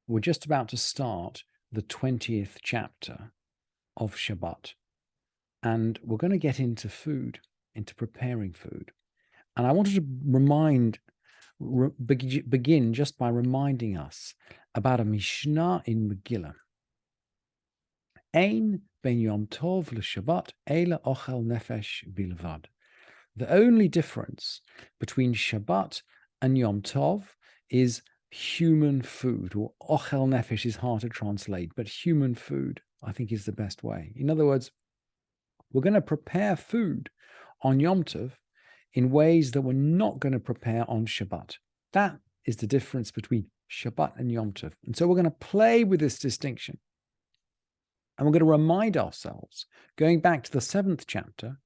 We're just about to start the 20th chapter of Shabbat. And we're going to get into food, into preparing food. And I wanted to begin just by reminding us about a Mishnah in Megillah. Ein ben Yom Tov l'Shabbat eila ochel nefesh bilvad. The only difference between Shabbat and Yom Tov is human food, or ochel nefesh is hard to translate, but human food, I think, is the best way. In other words, we're going to prepare food on Yom Tov in ways that we're not going to prepare on Shabbat. That is the difference between Shabbat and Yom Tov. And so we're going to play with this distinction. And we're going to remind ourselves, going back to the 7th chapter,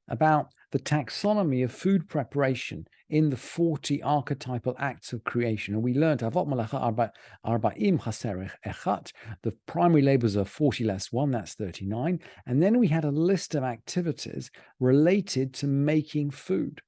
about the taxonomy of food preparation in the 40 archetypal acts of creation. And we learned Avot Malacha Arba'im Chaserech Echat. The primary labors are 40 less 1, that's 39. And then we had a list of activities related to making food.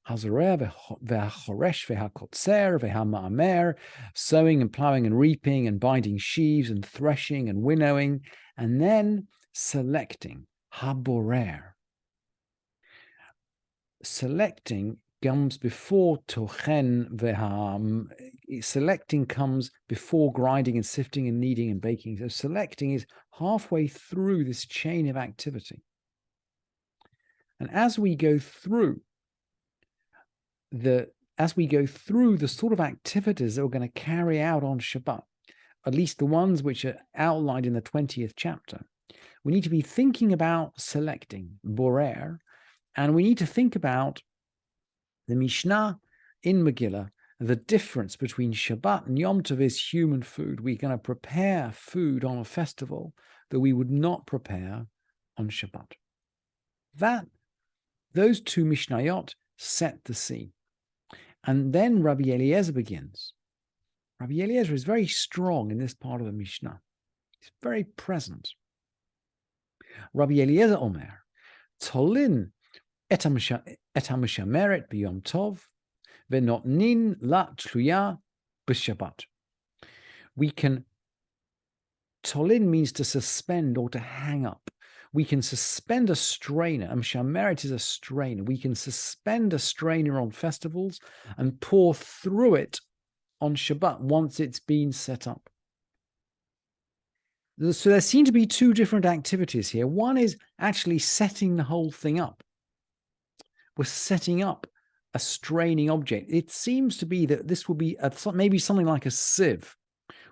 Hazoreh ve'hachoresh ve'hakotzer ve'hama'amer, sowing and plowing and reaping and binding sheaves and threshing and winnowing, and then selecting, haborer. Selecting comes before tochen veham. Selecting comes before grinding and sifting and kneading and baking. So selecting is halfway through this chain of activity. And as we go through the sort of activities that we're going to carry out on Shabbat, at least the ones which are outlined in the 20th chapter, we need to be thinking about selecting, borer. And we need to think about the Mishnah in Megillah. The difference between Shabbat and Yom Tov is human food. We're going to prepare food on a festival that we would not prepare on Shabbat. Those two Mishnayot set the scene. And then Rabbi Eliezer begins. Rabbi Eliezer is very strong in this part of the Mishnah. He's very present. Rabbi Eliezer Omer, Tolin et ha-mishameret b'yom tov, ve'notnin la tluya b'shabbat. We can, tolin means to suspend or to hang up. We can suspend a strainer. Mishameret is a strainer. We can suspend a strainer on festivals and pour through it on Shabbat once it's been set up. So there seem to be two different activities here. One is actually setting the whole thing up. We're setting up a straining object. It seems to be that this will be maybe something like a sieve,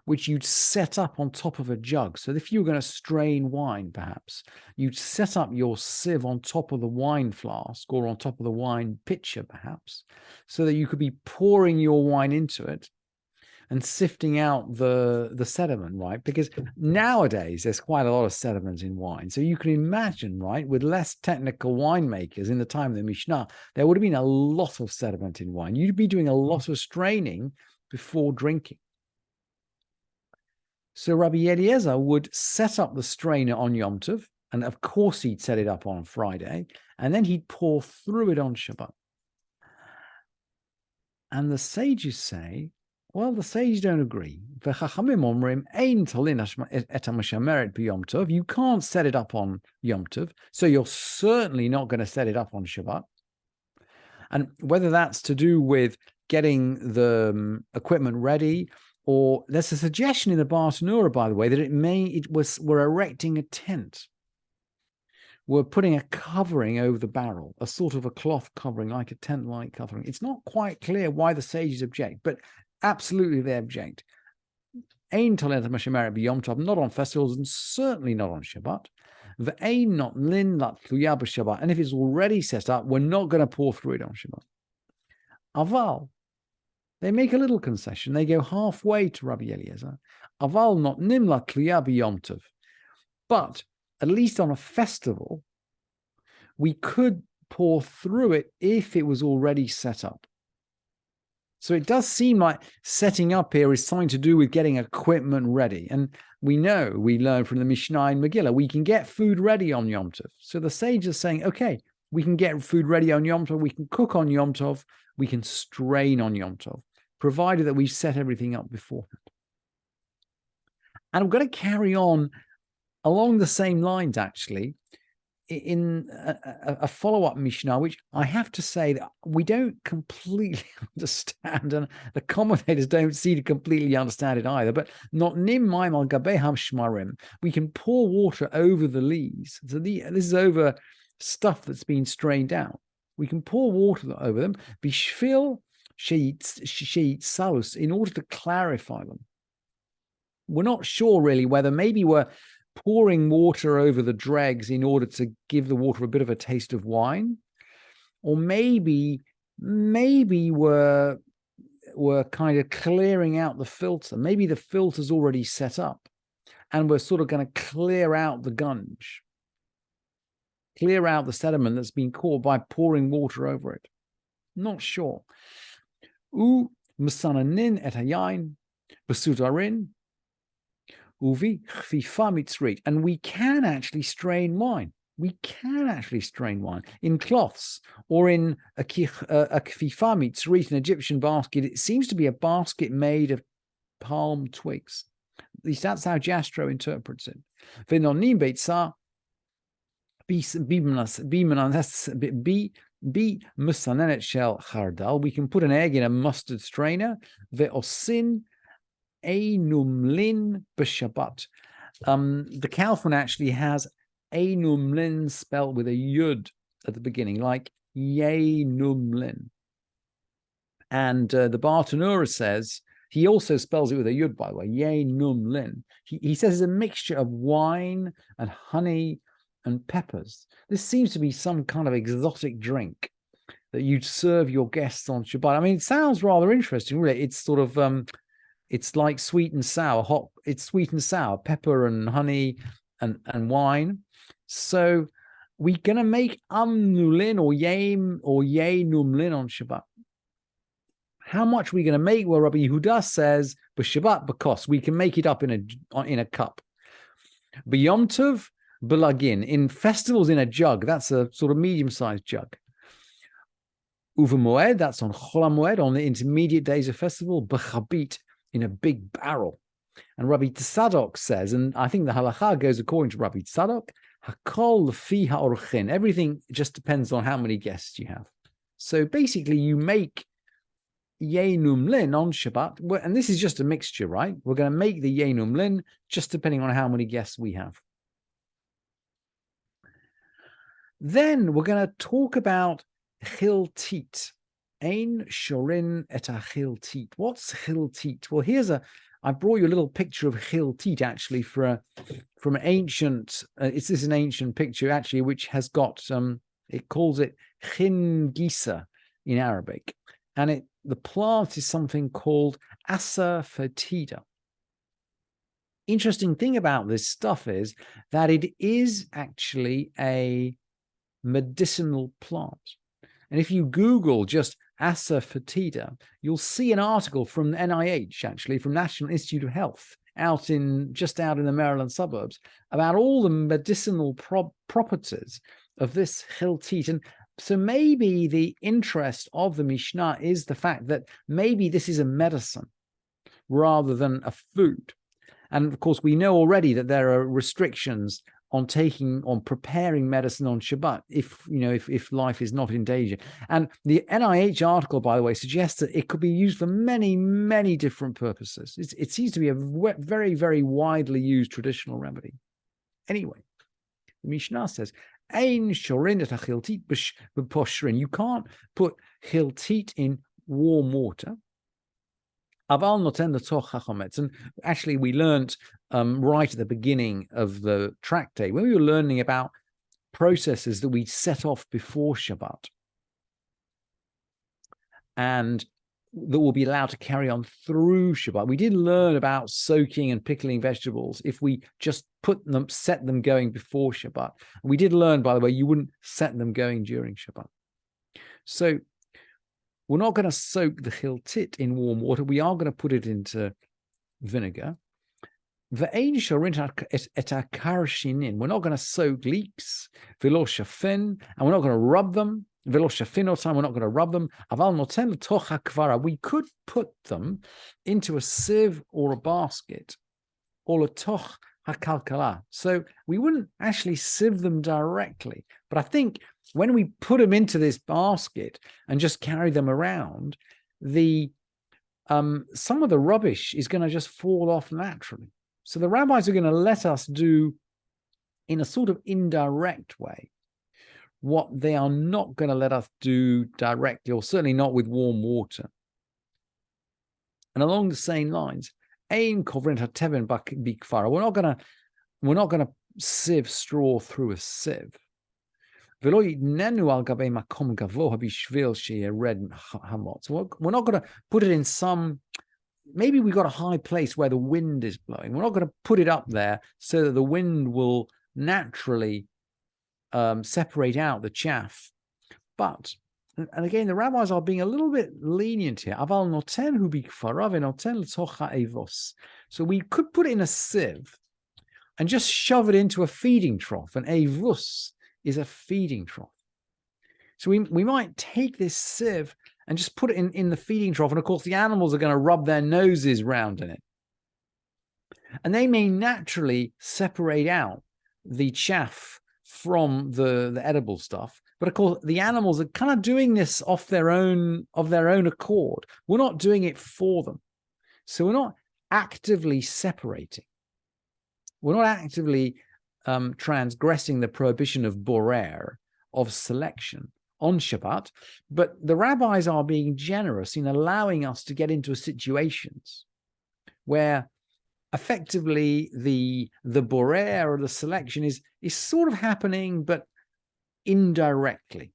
which you'd set up on top of a jug. So if you were going to strain wine, perhaps, you'd set up your sieve on top of the wine flask or on top of the wine pitcher, perhaps, so that you could be pouring your wine into it and sifting out the sediment, right? Because nowadays there's quite a lot of sediment in wine. So you can imagine, right, with less technical winemakers in the time of the Mishnah, there would have been a lot of sediment in wine. You'd be doing a lot of straining before drinking. So Rabbi Eliezer would set up the strainer on Yom Tov, and of course he'd set it up on Friday, and then he'd pour through it on Shabbat. And the sages say, well, the sages don't agree. You can't set it up on Yom Tov, so you're certainly not going to set it up on Shabbat. And whether that's to do with getting the equipment ready, or there's a suggestion in the Bartanura, by the way, that we're erecting a tent. We're putting a covering over the barrel, a sort of a cloth covering, like a tent-like covering. It's not quite clear why the sages object, but absolutely they object. Not on festivals and certainly not on Shabbat. And if it's already set up, we're not going to pour through it on Shabbat. Aval, they make a little concession. They go halfway to Rabbi Eliezer. Aval not nimla tluya b'yom tov. But at least on a festival, we could pour through it if it was already set up. So it does seem like setting up here is something to do with getting equipment ready. And we learn from the Mishnah in Megillah, we can get food ready on Yom Tov. So the sage is saying, okay, we can get food ready on Yom Tov, we can cook on Yom Tov, we can strain on Yom Tov, provided that we set everything up beforehand. And I'm going to carry on along the same lines, actually, in a follow-up Mishnah, which I have to say that we don't completely understand, and the commentators don't seem to completely understand it either. But not nim maim al gabeham shmarim. We can pour water over the leaves. So this is over stuff that's been strained out. We can pour water over them. Bishvil sheet salus, in order to clarify them. We're not sure really whether maybe we're pouring water over the dregs in order to give the water a bit of a taste of wine, or maybe we're kind of clearing out the filter. Maybe the filter's already set up and we're sort of going to clear out the gunge, clear out the sediment that's been caught by pouring water over it. Not sure. U masananin et hayain b'sudarin uvi chfifa mitzrit. And we can actually strain wine. We can actually strain wine in cloths or in a kfifa mitzrit, an Egyptian basket. It seems to be a basket made of palm twigs. At least that's how Jastrow interprets it. V'nonim beitzah bi musanenet shel chardal. We can put an egg in a mustard strainer. Ve'osin einumlin b'Shabbat. The Kaufman actually has einumlin spelled with a yud at the beginning, like yenumlin. And the Bartanura says, he also spells it with a yud, by the way, yenumlin. He says it's a mixture of wine and honey and peppers. This seems to be some kind of exotic drink that you'd serve your guests on Shabbat. I mean, it sounds rather interesting, really. It's sort of it's like sweet and sour, hot. It's sweet and sour, pepper and honey and wine. So we're gonna make amnulin or yenumlin on Shabbat. How much are we gonna make? Well, Rabbi Yehuda says, but Shabbat because we can make it up in a cup. B'Yom Tov belagin, in festivals in a jug. That's a sort of medium-sized jug. Uva Moed, that's on Chol HaMoed, on the intermediate days of festival. B'chabit, in a big barrel. And Rabbi Tzadok says, and I think the halacha goes according to Rabbi Tzadok, hakol fi ha'orchin. Everything just depends on how many guests you have. So basically, you make yenumlin on Shabbat, and this is just a mixture, right? We're going to make the yenumlin just depending on how many guests we have. Then we're going to talk about chiltit. Ein shorin et chiltit. What's chiltit? Well, I brought you a little picture of chiltit actually from an ancient. This is an ancient picture actually, which has got it calls it chin gisa in Arabic, and the plant is something called asafoetida. Interesting thing about this stuff is that it is actually a medicinal plant. And if you Google just asafoetida, you'll see an article from the NIH, actually, from National Institute of Health, out in the Maryland suburbs, about all the medicinal properties of this chiltit. And so maybe the interest of the Mishnah is the fact that maybe this is a medicine rather than a food. And of course, we know already that there are restrictions on preparing medicine on Shabbat if life is not in danger. And the NIH article, by the way, suggests that it could be used for many, many different purposes. It seems to be a very, very widely used traditional remedy. Anyway, the Mishnah says, Ein shorin et chiltit b'poshrin. You can't put chiltit in warm water. Aval noten l'toch chachometz. And actually, we learned right at the beginning of the tractate, when we were learning about processes that we set off before Shabbat and that will be allowed to carry on through Shabbat. We did learn about soaking and pickling vegetables if we just set them going before Shabbat. We did learn, by the way, you wouldn't set them going during Shabbat. So we're not going to soak the chiltit in warm water. We are going to put it into vinegar. We're not going to soak leeks, and we're not going to rub them. We're not going to rub them. We could put them into a sieve or a basket or letoch hakalkala. So we wouldn't actually sieve them directly. But I think when we put them into this basket and just carry them around, some of the rubbish is going to just fall off naturally. So the rabbis are going to let us do, in a sort of indirect way, what they are not going to let us do directly, or certainly not with warm water. And along the same lines, we're not going to sieve straw through a sieve. So we're not going to put it in some, maybe we got a high place where the wind is blowing. We're not going to put it up there so that the wind will naturally separate out the chaff. But, and again, the rabbis are being a little bit lenient here. So we could put it in a sieve and just shove it into a feeding trough. An evus is a feeding trough. So we might take this sieve and just put it in the feeding trough. And of course, the animals are going to rub their noses round in it. And they may naturally separate out the chaff from the edible stuff. But of course, the animals are kind of doing this of their own accord. We're not doing it for them. So we're not actively separating. We're not actively transgressing the prohibition of borer, of selection on Shabbat, but the rabbis are being generous in allowing us to get into situations where effectively the borer or the selection is sort of happening, but indirectly.